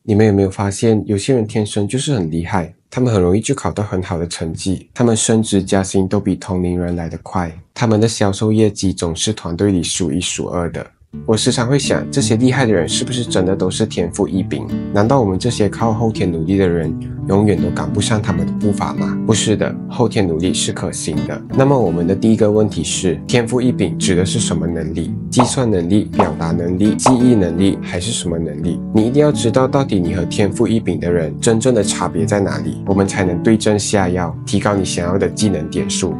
你们有没有发现，有些人天生就是很厉害，他们很容易就考到很好的成绩，他们升职加薪都比同龄人来得快，他们的销售业绩总是团队里数一数二的。我时常会想，这些厉害的人是不是真的都是天赋异禀？难道我们这些靠后天努力的人永远都赶不上他们的步伐吗？不是的，后天努力是可行的。那么我们的第一个问题是，天赋异禀指的是什么能力？计算能力、表达能力、记忆能力，还是什么能力？你一定要知道到底你和天赋异禀的人真正的差别在哪里，我们才能对症下药，提高你想要的技能点数。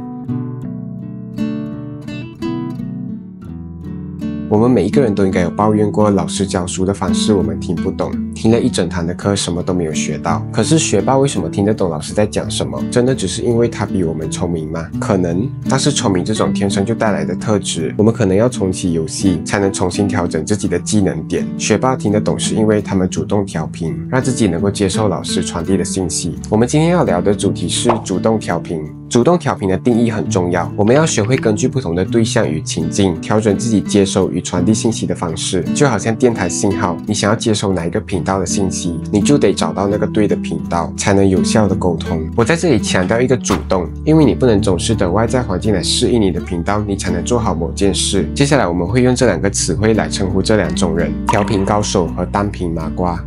我们每一个人都应该有抱怨过老师教书的方式我们听不懂，听了一整堂的课什么都没有学到。可是学霸为什么听得懂老师在讲什么？真的只是因为他比我们聪明吗？可能，但是聪明这种天生就带来的特质，我们可能要重启游戏才能重新调整自己的技能点。学霸听得懂是因为他们主动调频，让自己能够接受老师传递的信息。我们今天要聊的主题是主动调频。主动调频的定义很重要，我们要学会根据不同的对象与情境，调整自己接收与传递信息的方式。就好像电台信号，你想要接收哪一个频道的信息，你就得找到那个对的频道，才能有效的沟通。我在这里强调一个主动，因为你不能总是等外在环境来适应你的频道，你才能做好某件事。接下来我们会用这两个词汇来称呼这两种人：调频高手和单频麻瓜。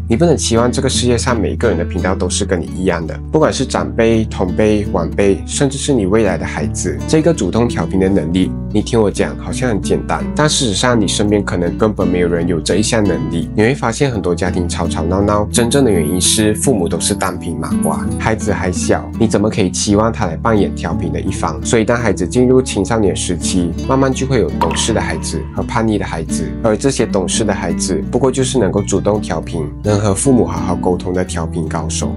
你不能期望这个世界上每一个人的频道都是跟你一样的，不管是长辈、同辈、晚辈，甚至是你未来的孩子，这个主动调频的能力，你听我讲好像很简单，但事实上你身边可能根本没有人有这一项能力。你会发现很多家庭吵吵闹闹，真正的原因是父母都是单频麻瓜，孩子还小，你怎么可以期望他来扮演调频的一方？所以当孩子进入青少年时期，慢慢就会有懂事的孩子和叛逆的孩子，而这些懂事的孩子，不过就是能够主动调频，能和父母好好沟通的调频高手。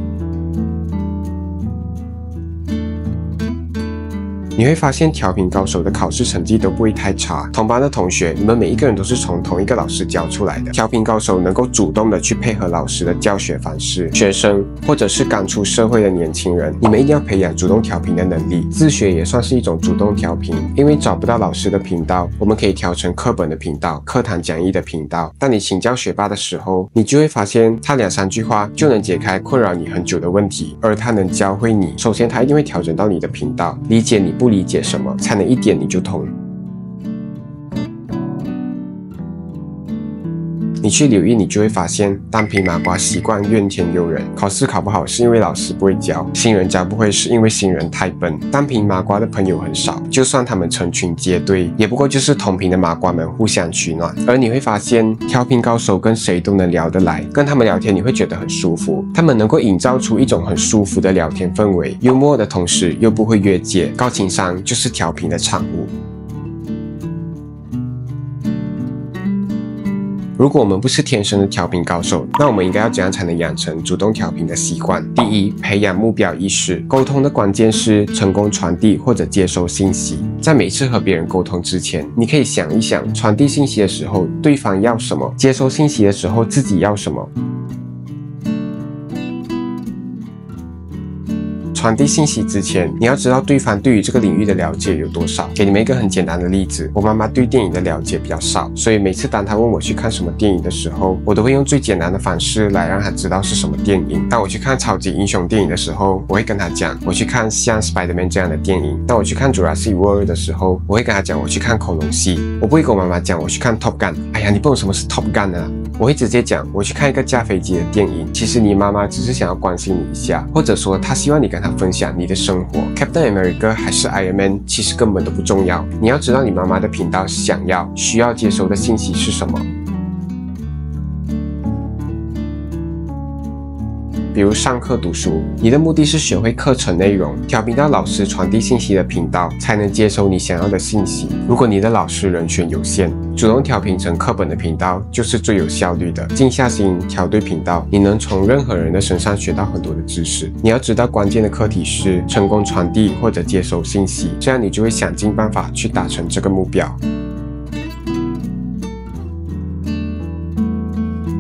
你会发现调频高手的考试成绩都不会太差，同班的同学，你们每一个人都是从同一个老师教出来的。调频高手能够主动的去配合老师的教学方式，学生或者是刚出社会的年轻人，你们一定要培养主动调频的能力。自学也算是一种主动调频，因为找不到老师的频道，我们可以调成课本的频道、课堂讲义的频道。当你请教学霸的时候，你就会发现他2、3句话就能解开困扰你很久的问题，而他能教会你，首先他一定会调整到你的频道，理解你不理解什么，才能一点你就通。你去留意，你就会发现单频麻瓜习惯怨天尤人，考试考不好是因为老师不会教，新人教不会是因为新人太笨。单频麻瓜的朋友很少，就算他们成群结队，也不过就是同频的麻瓜们互相取暖。而你会发现调频高手跟谁都能聊得来，跟他们聊天你会觉得很舒服，他们能够营造出一种很舒服的聊天氛围，幽默的同时又不会越界，高情商就是调频的产物。如果我们不是天生的调频高手，那我们应该要怎样才能养成主动调频的习惯？第一，培养目标意识。沟通的关键是成功传递或者接收信息。在每次和别人沟通之前，你可以想一想，传递信息的时候对方要什么，接收信息的时候自己要什么。传递信息之前，你要知道对方对于这个领域的了解有多少。给你们一个很简单的例子，我妈妈对电影的了解比较少，所以每次当她问我去看什么电影的时候，我都会用最简单的方式来让她知道是什么电影。当我去看超级英雄电影的时候，我会跟她讲我去看像 Spider-Man 这样的电影。当我去看 Jurassic World 的时候，我会跟她讲我去看恐龙系。我不会跟我妈妈讲我去看 Top Gun， 哎呀，你不懂什么是 Top Gun 啊。我会直接讲我去看一个驾飞机的电影，其实你妈妈只是想要关心你一下，或者说她希望你跟她分享你的生活。Captain America 还是 Iron Man 其实根本都不重要，你要知道你妈妈的频道想要、需要接收的信息是什么。比如上课读书，你的目的是学会课程内容，调频到老师传递信息的频道，才能接收你想要的信息。如果你的老师人选有限，主动调频成课本的频道就是最有效率的。静下心调对频道，你能从任何人的身上学到很多的知识。你要知道关键的课题是成功传递或者接收信息，这样你就会想尽办法去达成这个目标。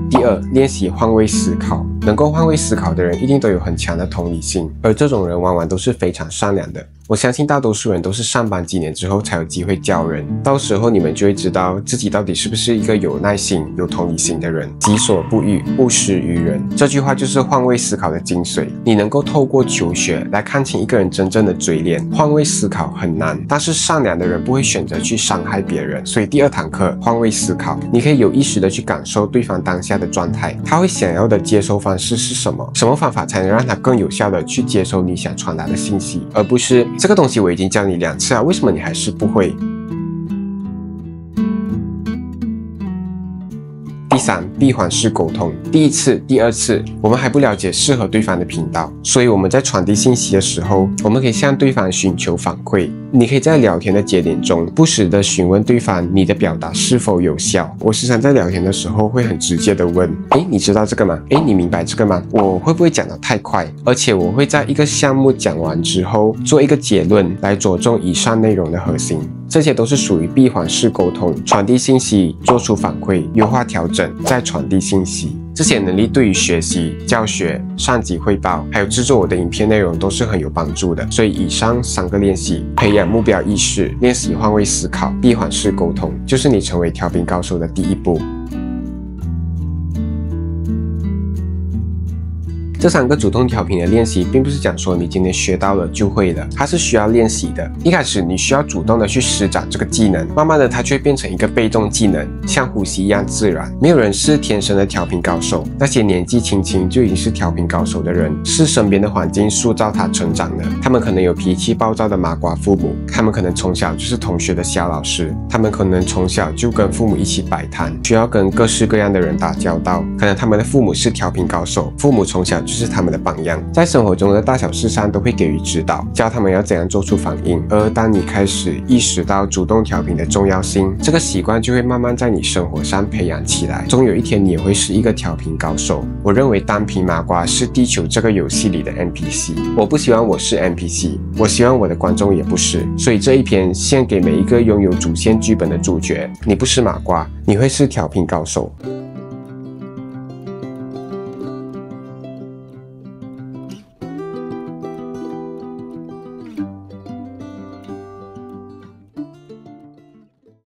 第二，练习换位思考。能够换位思考的人一定都有很强的同理心，而这种人往往都是非常善良的。我相信大多数人都是上班几年之后才有机会教人，到时候你们就会知道自己到底是不是一个有耐心、有同理心的人。己所不欲，勿施于人。这句话就是换位思考的精髓。你能够透过求学来看清一个人真正的嘴脸，换位思考很难，但是善良的人不会选择去伤害别人。所以第2堂课换位思考，你可以有意识的去感受对方当下的状态，他会想要的接收方式是什么，什么方法才能让他更有效的去接收你想传达的信息，而不是这个东西我已经教你2次了，为什么你还是不会？第3，闭环式沟通。第1次、第2次，我们还不了解适合对方的频道，所以我们在传递信息的时候，我们可以向对方寻求反馈。你可以在聊天的节点中，不时的询问对方你的表达是否有效。我时常在聊天的时候会很直接的问：你知道这个吗？你明白这个吗？我会不会讲得太快？而且我会在一个项目讲完之后，做一个结论来着重以上内容的核心。这些都是属于闭环式沟通，传递信息，做出反馈，优化调整，再传递信息。这些能力对于学习、教学、上级汇报，还有制作我的影片内容都是很有帮助的。所以以上3个练习，培养目标意识，练习换位思考，闭环式沟通，就是你成为调频高手的第1步。这3个主动调频的练习，并不是讲说你今天学到了就会了，它是需要练习的。一开始你需要主动的去施展这个技能，慢慢的它就会变成一个被动技能，像呼吸一样自然。没有人是天生的调频高手，那些年纪轻轻就已经是调频高手的人，是身边的环境塑造他成长的。他们可能有脾气暴躁的麻瓜父母，他们可能从小就是同学的小老师，他们可能从小就跟父母一起摆摊，需要跟各式各样的人打交道。可能他们的父母是调频高手，父母从小就是他们的榜样，在生活中的大小事上都会给予指导，教他们要怎样做出反应。而当你开始意识到主动调频的重要性，这个习惯就会慢慢在你生活上培养起来。终有一天你也会是一个调频高手。我认为单凭麻瓜是地球这个游戏里的 NPC， 我不希望我是 NPC， 我希望我的观众也不是。所以这一篇献给每一个拥有主线剧本的主角，你不是麻瓜，你会是调频高手。